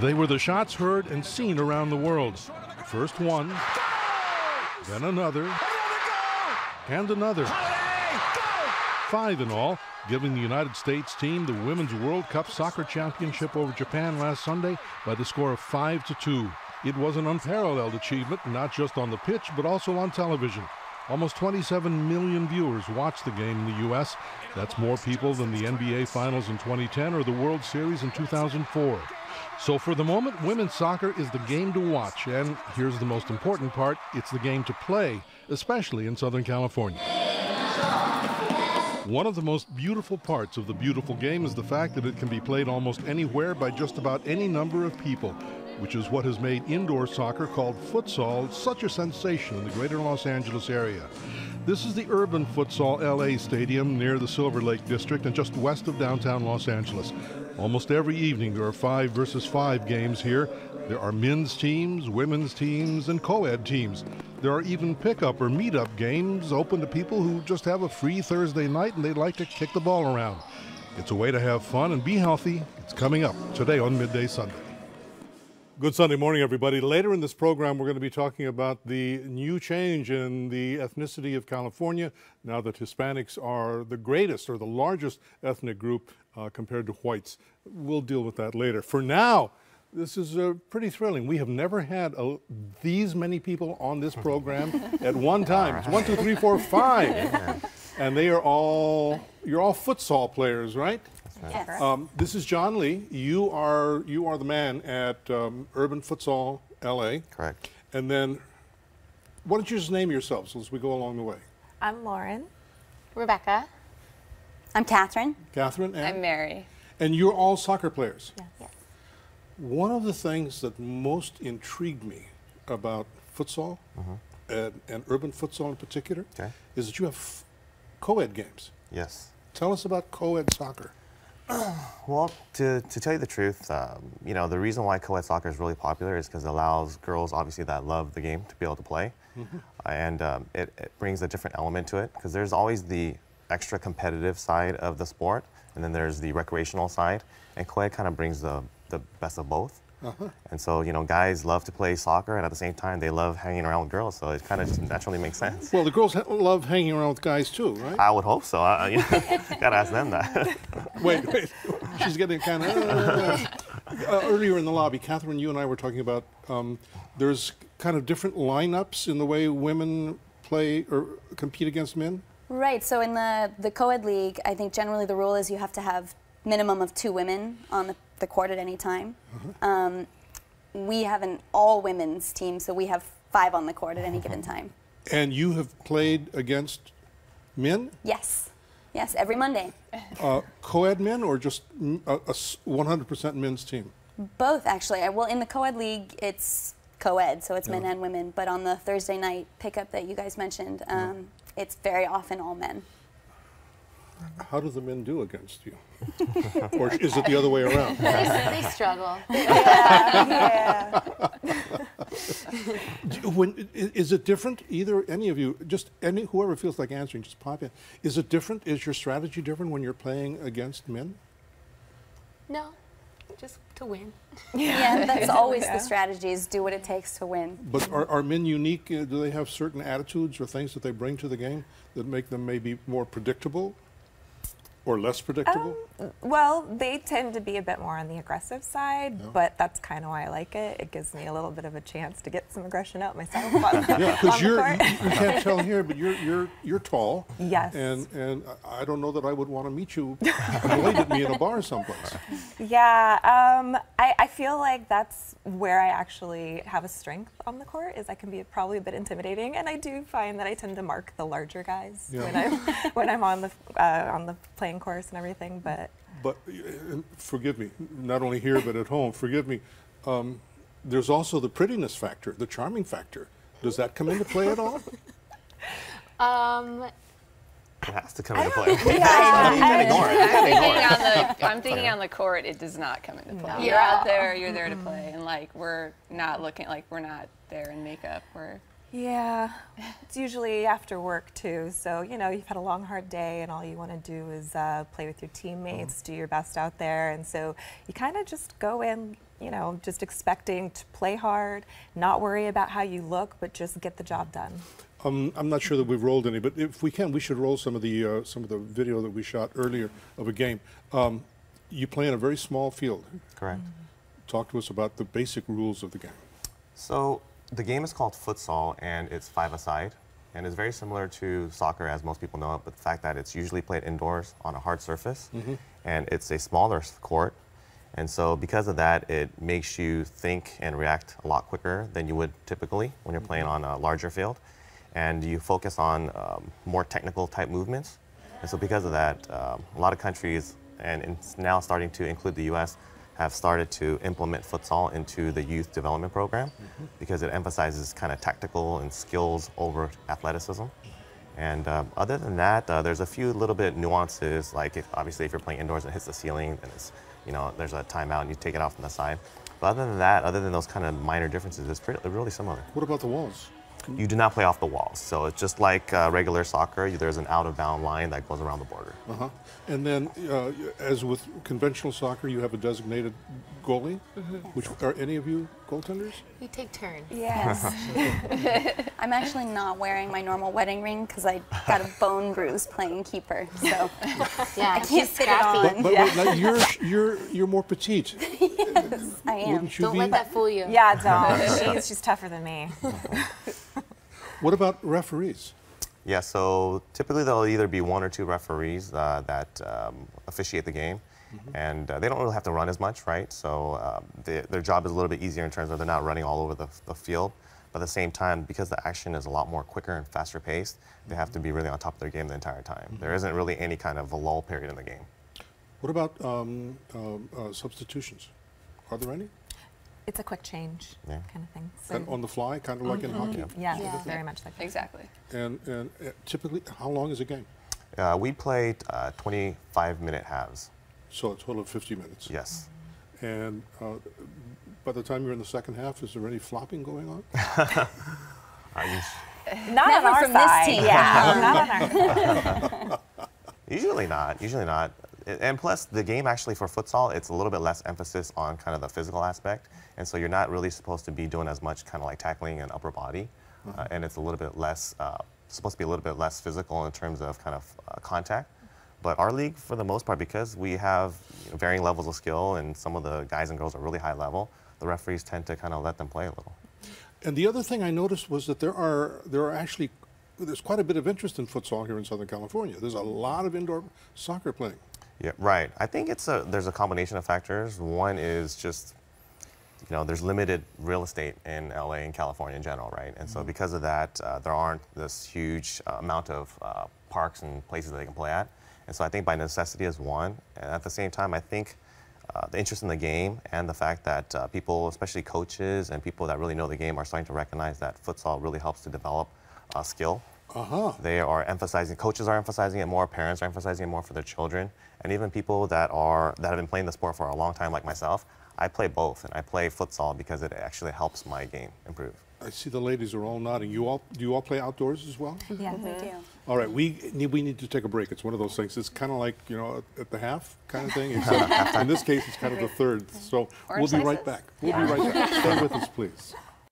They were the shots heard and seen around the world. First one, then another, and another. 5 in all, giving the United States team the Women's World Cup Soccer Championship over Japan last Sunday by the score of 5-2. It was an unparalleled achievement, not just on the pitch, but also on television. Almost 27 million viewers watched the game in the U.S. That's more people than the NBA Finals in 2010 or the World Series in 2004. So for the moment, women's soccer is the game to watch. And here's the most important part, it's the game to play, especially in Southern California. One of the most beautiful parts of the beautiful game is the fact that it can be played almost anywhere by just about any number of people, which is what has made indoor soccer called futsal such a sensation in the greater Los Angeles area. This is the Urban Futsal LA Stadium near the Silver Lake District and just west of downtown Los Angeles. Almost every evening there are 5 versus 5 games here. There are men's teams, women's teams, and co-ed teams. There are even pickup or meet-up games open to people who just have a free Thursday night and they'd like to kick the ball around. It's a way to have fun and be healthy. It's coming up today on Midday Sunday. Good Sunday morning, everybody. Later in this program, we're going to be talking about the new change in the ethnicity of California now that Hispanics are the greatest or the largest ethnic group compared to whites. We'll deal with that later. For now, this is pretty thrilling. We have never had these many people on this program at one time. It's 1, 2, 3, 4, 5. Yeah. And they are all, you're all futsal players, right? Yes. This is John Lee. You are the man at Urban Futsal LA. Correct. And then, why don't you just name yourselves as we go along the way? I'm Lauren. Rebecca. I'm Catherine. Catherine. And? I'm Mary. And you're all soccer players. Yes. One of the things that most intrigued me about futsal and urban futsal in particular is that you have co-ed games. Yes. Tell us about co-ed soccer. Well, to tell you the truth, you know, the reason why co-ed soccer is really popular is because it allows girls, obviously, that love the game to be able to play. And it brings a different element to it because there's always the extra competitive side of the sport, and then there's the recreational side, and co-ed kind of brings the best of both. And so, you know, guys love to play soccer, and at the same time, they love hanging around with girls, so it kind of just naturally makes sense. Well, the girls love hanging around with guys too, right? I would hope so. You know, gotta ask them that. Wait. She's getting kind of... earlier in the lobby, Catherine, you and I were talking about there's kind of different lineups in the way women play or compete against men? Right, so in the co-ed league, I think generally the rule is you have to have minimum of 2 women on the court at any time. We have an all-women's team, so we have 5 on the court at any given time. And you have played against men? Yes. Yes, every Monday. Co-ed men or just a 100% men's team? Both, actually. Well, in the co-ed league, it's co-ed, so it's men and women. But on the Thursday night pickup that you guys mentioned, it's very often all men. How do the men do against you? Or is it the other way around? They struggle. Yeah. Is it different? Any of you, whoever feels like answering, just pop in. Is it different? Is your strategy different when you're playing against men? No, just to win. Yeah, that's always the strategy, is do what it takes to win. But are men unique? Do they have certain attitudes or things that they bring to the game that make them maybe more predictable? Or less predictable? Well, they tend to be a bit more on the aggressive side, but that's kind of why I like it. It gives me a little bit of a chance to get some aggression out myself on, because you can't tell here, but you're tall. Yes. And I don't know that I would want to meet you annoyed at me in a bar someplace. Yeah, I feel like that's where I actually have a strength on the court, is I can be probably a bit intimidating, and I do find that I tend to mark the larger guys when I'm on the playing course and everything. But forgive me, not only here but at home. Forgive me. There's also the prettiness factor, the charming factor. Does that come into play at all? It has to come into play. I'm thinking on the court, it does not come into play. No. You're out there, you're there to play, and like we're not looking like we're not there in makeup. Yeah, it's usually after work too. So, you know, you've had a long, hard day and all you want to do is play with your teammates, do your best out there. And so you kind of just go in you know, just expecting to play hard, not worry about how you look, but just get the job done. I'm not sure that we've rolled any, but if we can, we should roll some of the video that we shot earlier of a game. You play in a very small field. Correct. Talk to us about the basic rules of the game. So the game is called Futsal, and it's 5-a-side, and it's very similar to soccer as most people know it, but the fact that it's usually played indoors on a hard surface, and it's a smaller court, and so because of that, it makes you think and react a lot quicker than you would typically when you're playing on a larger field, and you focus on more technical type movements, and so because of that, a lot of countries, and it's now starting to include the U.S., have started to implement futsal into the youth development program because it emphasizes kind of tactical and skills over athleticism. And other than that, there's a few little bit nuances, like obviously if you're playing indoors and it hits the ceiling, then it's, you know, there's a timeout and you take it off from the side. But other than that, other than those kind of minor differences, it's really similar. What about the walls? You do not play off the walls. So it's just like regular soccer, there's an out-of-bound line that goes around the border. And then, as with conventional soccer, you have a designated goalie. Which are any of you goaltenders? We take turns. Yes. I'm actually not wearing my normal wedding ring because I got a bone bruise playing keeper, so Yeah, I can't fit it on. But wait, like you're more petite. Yes, I am. Wouldn't you Don't be? let that fool you. Yeah, don't. She's tougher than me. What about referees? Yeah, so typically there'll either be 1 or 2 referees that officiate the game, and they don't really have to run as much, right? So their job is a little bit easier in terms of they're not running all over the field, but at the same time, because the action is a lot more quicker and faster paced, they have to be really on top of their game the entire time. There isn't really any kind of a lull period in the game. What about substitutions? Are there any? It's a quick change kind of thing. So, And on the fly, kind of like in hockey? yeah, Yeah. very much like that. Exactly. And typically, how long is a game? We played 25-minute halves. So a total of 50 minutes. Yes. And by the time you're in the second half, is there any flopping going on? Not Never on our from this side. team. Yeah, not on our Usually not. Usually not. And plus, the game actually for futsal, it's a little bit less emphasis on kind of the physical aspect. And so you're not really supposed to be doing as much kind of like tackling and upper body. And it's a little bit less, supposed to be a little bit less physical in terms of kind of contact. But our league, for the most part, because we have varying levels of skill and some of the guys and girls are really high level, the referees tend to kind of let them play a little. And the other thing I noticed was that there's quite a bit of interest in futsal here in Southern California. There's a lot of indoor soccer playing. Yeah, right. I think there's a combination of factors. One is just, there's limited real estate in LA and California in general, right? And so because of that, there aren't this huge amount of parks and places that they can play at. And so I think by necessity is one. And at the same time, I think the interest in the game and the fact that people, especially coaches and people that really know the game, are starting to recognize that futsal really helps to develop skill. They are emphasizing, coaches are emphasizing it more, parents are emphasizing it more for their children, and even people that have been playing the sport for a long time like myself. I play both, and I play futsal because it actually helps my game improve. I see the ladies are all nodding. Do you all play outdoors as well? Yeah, We do. All right, we need to take a break. It's one of those things. It's kind of like, at the half kind of thing. Except in this case, it's kind of the third. So we'll be right back. We'll be right back. Stay with us, please.